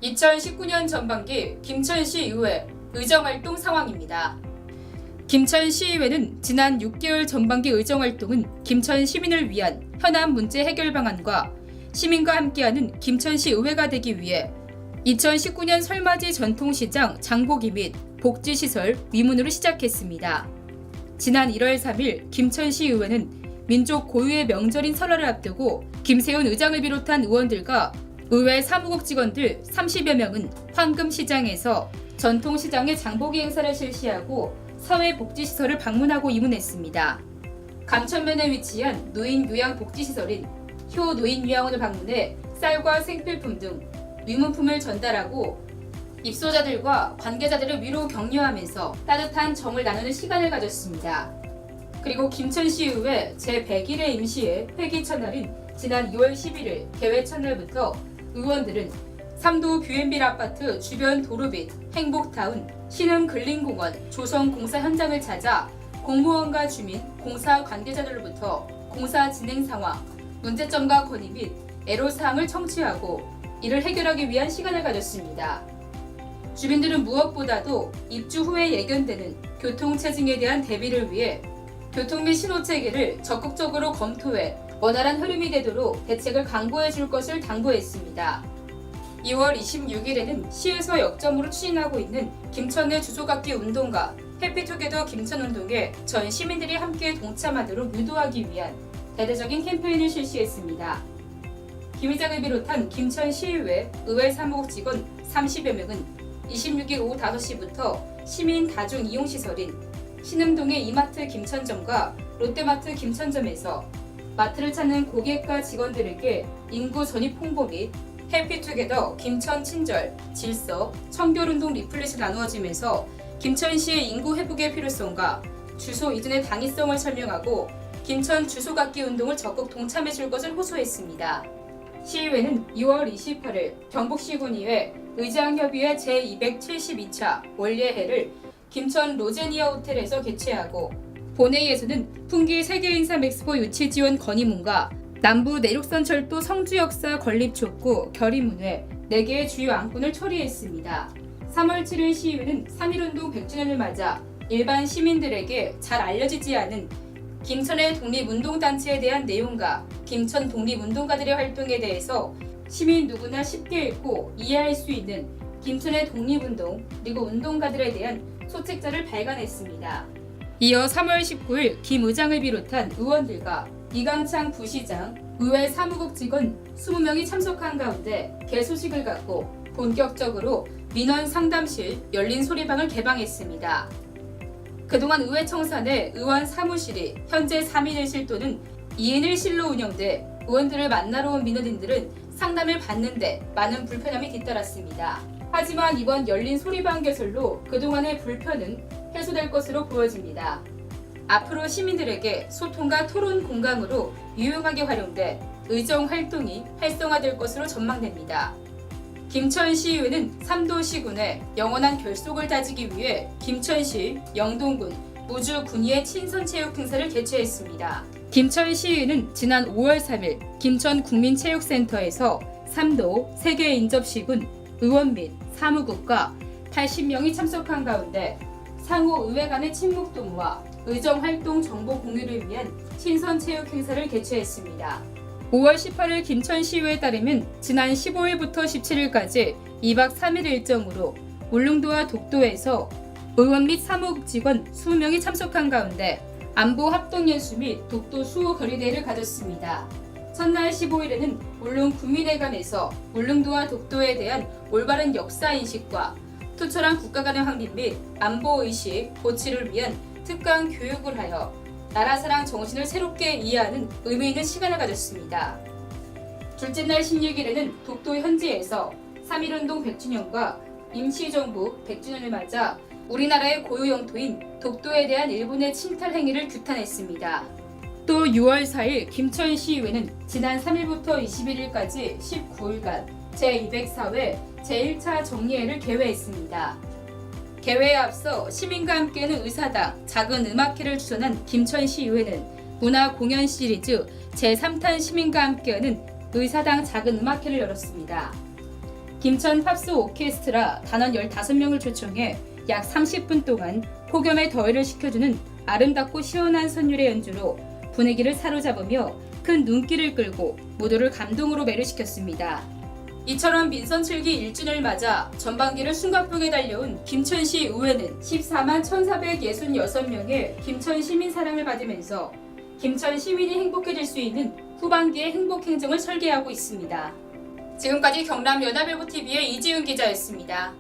2019년 전반기 김천시의회 의정활동 상황입니다. 김천시의회는 지난 6개월 전반기 의정활동은 김천 시민을 위한 현안 문제 해결 방안과 시민과 함께하는 김천시의회가 되기 위해 2019년 설맞이 전통시장 장보기 및 복지시설 위문으로 시작했습니다. 지난 1월 3일 김천시의회는 민족 고유의 명절인 설날을 앞두고 김세훈 의장을 비롯한 의원들과 의회 사무국 직원들 30여 명은 황금시장에서 전통시장의 장보기 행사를 실시하고 사회복지시설을 방문하고 입문했습니다. 감천면에 위치한 노인요양복지시설인 효노인요양원을 방문해 쌀과 생필품 등 위문품을 전달하고 입소자들과 관계자들을 위로 격려하면서 따뜻한 정을 나누는 시간을 가졌습니다. 그리고 김천시의회 제101회 임시회 회기 첫날인 지난 2월 11일 개회 첫날부터 의원들은 삼도 뷰앤빌 아파트 주변 도로 및 행복타운, 신흥근린공원 조성공사 현장을 찾아 공무원과 주민, 공사 관계자들로부터 공사 진행 상황, 문제점과 건의 및 애로사항을 청취하고 이를 해결하기 위한 시간을 가졌습니다. 주민들은 무엇보다도 입주 후에 예견되는 교통체증에 대한 대비를 위해 교통 및 신호체계를 적극적으로 검토해 원활한 흐름이 되도록 대책을 강구해 줄 것을 당부했습니다. 2월 26일에는 시에서 역점으로 추진하고 있는 김천의 주소갖기 운동과 해피투게더 김천운동에 전 시민들이 함께 동참하도록 유도하기 위한 대대적인 캠페인을 실시했습니다. 김 의장을 비롯한 김천시의회 의회 사무국 직원 30여 명은 26일 오후 5시부터 시민 다중 이용시설인 신흥동의 이마트 김천점과 롯데마트 김천점에서 마트를 찾는 고객과 직원들에게 인구 전입 홍보 및 해피투게더 김천 친절, 질서, 청결운동 리플렛이 나누어지면서 김천시의 인구 회복의 필요성과 주소 이전의 당위성을 설명하고 김천 주소갖기 운동을 적극 동참해 줄 것을 호소했습니다. 시의회는 2월 28일 경북시군의회 의장협의회 제272차 원례회를 김천 로제니아 호텔에서 개최하고 본회의에서는 풍기 세계인삼 엑스포 유치 지원 건의문과 남부 내륙선철도 성주역사 건립촉구 결의문회 4개의 주요 안건을 처리했습니다. 3월 7일 시의회는 3.1운동 100주년을 맞아 일반 시민들에게 잘 알려지지 않은 김천의 독립운동단체에 대한 내용과 김천 독립운동가들의 활동에 대해서 시민 누구나 쉽게 읽고 이해할 수 있는 김천의 독립운동 그리고 운동가들에 대한 소책자를 발간했습니다. 이어 3월 19일 김 의장을 비롯한 의원들과 이강창 부시장, 의회 사무국 직원 20명이 참석한 가운데 개소식을 갖고 본격적으로 민원 상담실 열린 소리방을 개방했습니다. 그동안 의회 청사 내 의원 사무실이 현재 3인 1실 또는 2인 1실로 운영돼 의원들을 만나러 온 민원인들은 상담을 받는데 많은 불편함이 뒤따랐습니다. 하지만 이번 열린 소리방 개설로 그동안의 불편은 해소될 것으로 보여집니다. 앞으로 시민들에게 소통과 토론 공간으로 유용하게 활용돼 의정 활동이 활성화될 것으로 전망됩니다. 김천시의회는 삼도시군의 영원한 결속을 다지기 위해 김천시, 영동군, 무주군의회 친선체육 행사를 개최했습니다. 김천시의회는 지난 5월 3일 김천국민체육센터에서 삼도 세계인접시군 의원 및 사무국과 80명이 참석한 가운데 상호 의회 간의 친목 도모와 의정활동 정보 공유를 위한 친선체육 행사를 개최했습니다. 5월 18일 김천시의회에 따르면 지난 15일부터 17일까지 2박 3일 일정으로 울릉도와 독도에서 의원 및 사무국 직원 20명이 참석한 가운데 안보 합동연수 및 독도 수호 결의대회를 가졌습니다. 첫날 15일에는 울릉 국민회관에서 울릉도와 독도에 대한 올바른 역사인식과 투철한 국가 간의 확립 및 안보의식 고취를 위한 특강 교육을 하여 나라사랑 정신을 새롭게 이해하는 의미 있는 시간을 가졌습니다. 둘째 날 16일에는 독도 현지에서 3.1운동 100주년과 임시정부 100주년을 맞아 우리나라의 고유 영토인 독도에 대한 일본의 침탈 행위를 규탄했습니다. 또 6월 4일 김천시의회는 지난 3일부터 21일까지 19일간 제204회 제1차 정리회를 개회했습니다. 개회에 앞서 시민과 함께하는 의사당 작은 음악회를 주선한 김천시의회는 문화공연 시리즈 제3탄 시민과 함께하는 의사당 작은 음악회를 열었습니다. 김천 팝스 오케스트라 단원 15명을 초청해 약 30분 동안 폭염에 더위를 식혀주는 아름답고 시원한 선율의 연주로 분위기를 사로잡으며 큰 눈길을 끌고 모두를 감동으로 매료시켰습니다. 이처럼 민선 7기 1주년을 맞아 전반기를 숨가쁘게 달려온 김천시 의회는 14만 1,466명의 김천 시민 사랑을 받으면서 김천 시민이 행복해질 수 있는 후반기의 행복행정을 설계하고 있습니다. 지금까지 경남연합일보TV의 이지은 기자였습니다.